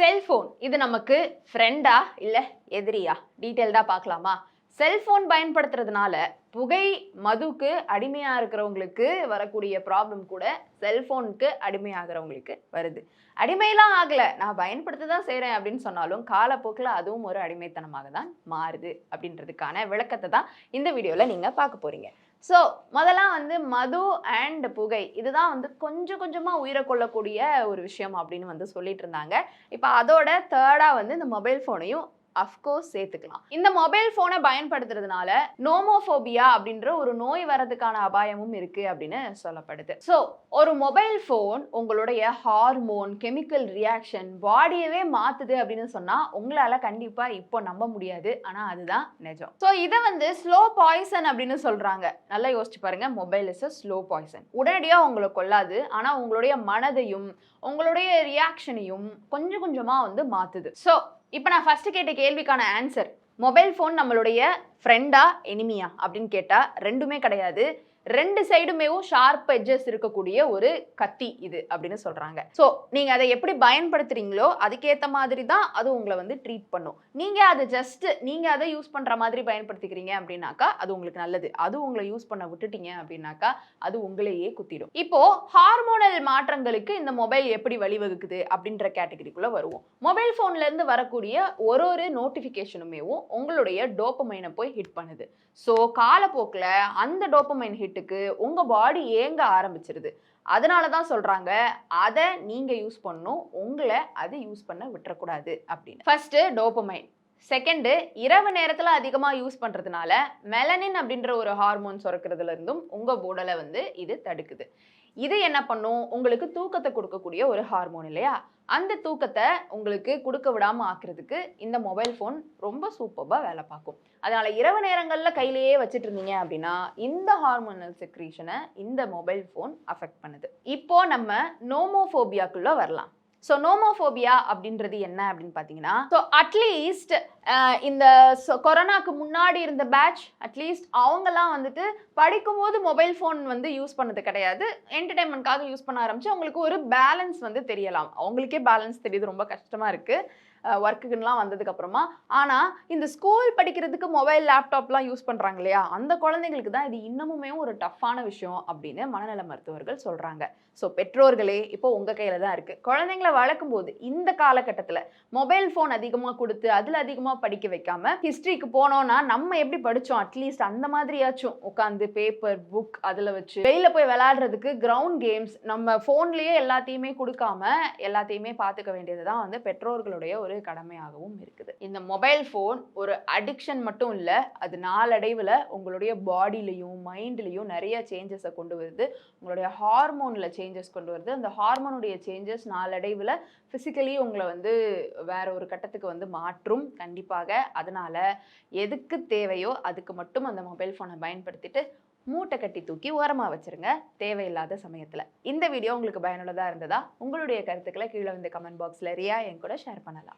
Cellphone இது நமக்கு ஃப்ரெண்டா இல்ல எதிரியா? டீடைல்டா பார்க்கலாமா? செல்போன் பயன்படுத்துறதுனால புகை மதுக்கு அடிமையா இருக்கிறவங்களுக்கு வரக்கூடிய ப்ராப்ளம் கூட செல்போனுக்கு அடிமையாகிறவங்களுக்கு வருது. அடிமையெல்லாம் ஆகல, நான் பயன்படுத்த தான் செய்றேன் அப்படின்னு சொன்னாலும் காலப்போக்கில் அதுவும் ஒரு அடிமைத்தனமாக தான் மாறுது அப்படின்றதுக்கான விளக்கத்தை தான் இந்த வீடியோல நீங்க பார்க்க போறீங்க. ஸோ முதலாம் மது அண்ட் புகை இதுதான் கொஞ்சம் கொஞ்சமாக உயிரை கொள்ளக்கூடிய ஒரு விஷயம் அப்படின்னு சொல்லிட்டு இருந்தாங்க. இப்போ அதோட தேர்டா இந்த மொபைல் ஃபோனையும் அஃப்கோர்ஸ் சேர்த்துக்கலாம். இந்த மொபைல் ஃபோனை பயன்படுத்துறதுனால நோமோஃபோபியா அப்படின்ற ஒரு நோய் வரதுக்கான அபாயமும் இருக்கு அப்படின்னு சொல்லப்படுது. ஸோ ஒரு மொபைல் ஃபோன் உங்களுடைய ஹார்மோன் கெமிக்கல் ரியாக்ஷன் பாடியவே மாத்துது அப்படின்னு சொன்னா உங்களால கண்டிப்பா இப்போ நம்ப முடியாது. ஆனா அதுதான் நிஜம். ஸோ இதை ஸ்லோ பாய்சன் அப்படின்னு சொல்றாங்க. நல்லா யோசிச்சு பாருங்க. Mobile is a slow poison. உடனடியா உங்களை கொல்லாது, ஆனா உங்களுடைய மனதையும் உங்களுடைய ரியாக்ஷனையும் கொஞ்சம் கொஞ்சமா மாத்துது. ஸோ இப்போ நான் ஃபர்ஸ்ட் கேட்ட கேள்விக்கான ஆன்சர், மொபைல் ஃபோன் நம்மளுடைய ஃப்ரெண்டா எனிமியா அப்படின்னு கேட்டால் ரெண்டுமே கிடையாது. ரெண்டு சைடுமேவும் ஷார்ப் எட்ஜஸ் இருக்கக்கூடிய ஒரு கத்தி இது அப்படின்னு சொல்றாங்க. ஸோ நீங்க அதை எப்படி பயன்படுத்துறீங்களோ அதுக்கேற்ற மாதிரி தான் அது உங்களை ட்ரீட் பண்ணும். நீங்க அதை யூஸ் பண்ற மாதிரி பயன்படுத்திக்கிறீங்க அப்படின்னாக்கா அது உங்களுக்கு நல்லது. அது உங்களை யூஸ் பண்ண விட்டுட்டீங்க அப்படின்னாக்கா அது உங்களையே குத்திடும். இப்போ ஹார்மோனல் மாற்றங்களுக்கு இந்த மொபைல் எப்படி வழிவகுக்குது அப்படின்ற கேட்டகரிக்குள்ள வருவோம். மொபைல் போன்ல இருந்து வரக்கூடிய ஒரு நோட்டிபிகேஷனுமேவும் உங்களுடைய டோபமைனை போய் ஹிட் பண்ணுது. ஸோ காலப்போக்கில் அந்த டோபமைன் ஹிட்டுக்கு உங்க பாடி ஏங்க ஆரம்பிச்சிருது. அதனால தான் சொல்றாங்க அதை நீங்க யூஸ் பண்ணணும், உங்களை அது யூஸ் பண்ண விட்டுறக்கூடாது அப்படின்னு. First dopamine. செகண்ட், இரவு நேரத்தில் அதிகமாக யூஸ் பண்ணுறதுனால மெலனின் அப்படின்ற ஒரு ஹார்மோன் சுரக்கிறதுல இருந்தும் உங்கள் உடலை இது தடுக்குது. இது என்ன பண்ணும், உங்களுக்கு தூக்கத்தை கொடுக்கக்கூடிய ஒரு ஹார்மோன் இல்லையா, அந்த தூக்கத்தை உங்களுக்கு கொடுக்க விடாமல் ஆக்குறதுக்கு இந்த மொபைல் ஃபோன் ரொம்ப சூப்பராக வேலை பார்க்கும். அதனால இரவு நேரங்களில் கையிலேயே வச்சுட்டு இருந்தீங்க அப்படின்னா இந்த ஹார்மோனல் செக்ரீஷனை இந்த மொபைல் ஃபோன் அஃபெக்ட் பண்ணுது. இப்போ நம்ம நோமோஃபோபியாக்குள்ள வரலாம். ஸோ நோமோஃபோபியா அப்படின்றது என்ன அப்படின்னு பார்த்தீங்கன்னா, ஸோ அட்லீஸ்ட் இந்த கொரோனாக்கு முன்னாடி இருந்த பேட்ச் அட்லீஸ்ட் அவங்கெல்லாம் படிக்கும்போது மொபைல் ஃபோன் யூஸ் பண்ணது கிடையாது. என்டர்டைன்மெண்ட்காக யூஸ் பண்ண ஆரம்பிச்சு அவங்களுக்கு ஒரு பேலன்ஸ் தெரியலாம். அவங்களுக்கே பேலன்ஸ் தெரியுது, ரொம்ப கஷ்டமாக இருக்குது ஒர்க்குக்குலாம் வந்ததுக்கு அப்புறமா. ஆனால் இந்த ஸ்கூல் படிக்கிறதுக்கு மொபைல் லேப்டாப்லாம் யூஸ் பண்ணுறாங்க இல்லையா, அந்த குழந்தைங்களுக்கு தான் இது இன்னமுமே ஒரு டஃப்பான விஷயம் அப்படின்னு மனநல மருத்துவர்கள் சொல்கிறாங்க. ஸோ பெற்றோர்களே இப்போ உங்கள் கையில் தான் இருக்குது. குழந்தைங்களை வளர்க்கும் போது இந்த காலகட்டத்தில் மொபைல் ஃபோன் அதிகமாக கொடுத்து அதில் அதிகமாக படிக்க வைக்காம ஹிஸ்ட்ரிக்கு போனோன்னா நம்ம எப்படி படித்தோம் அட்லீஸ்ட் அந்த மாதிரியாச்சும் உட்காந்து பேப்பர் புக் அதில் வச்சு வெளியில் போய் விளையாடுறதுக்கு கிரவுண்ட் கேம்ஸ் நம்ம ஃபோன்லேயே எல்லாத்தையுமே கொடுக்காம எல்லாத்தையுமே பார்த்துக்க வேண்டியது தான் பெற்றோர்களுடைய ஒரு கடமையாகவும் இருக்குது. இந்த மொபைல் ஃபோன் ஒரு அடிக்ஷன் மட்டும் இல்லை, அது நாளடைவில் உங்களுடைய பாடியிலையும் மைண்ட்லையும் நிறைய சேஞ்சஸை கொண்டு வருது. உங்களுடைய ஹார்மோனில் சேஞ்சஸ் கொண்டு வருது. அந்த ஹார்மோனுடைய சேஞ்சஸ் நாளடைவில் ஃபிசிக்கலி உங்களை வேற ஒரு கட்டத்துக்கு மாற்றும் கண்டிப்பாக. அதனால எதுக்கு தேவையோ அதுக்கு மட்டும் அந்த மொபைல் ஃபோனை பயன்படுத்திட்டு மூட்டை கட்டி தூக்கி ஓரமாக வச்சிருங்க தேவையில்லாத சமயத்தில். இந்த வீடியோ உங்களுக்கு பயனுள்ளதாக இருந்ததா? உங்களுடைய கருத்துக்களை கீழே கமெண்ட் பாக்ஸில் ரியா என் கூட ஷேர் பண்ணலாம்.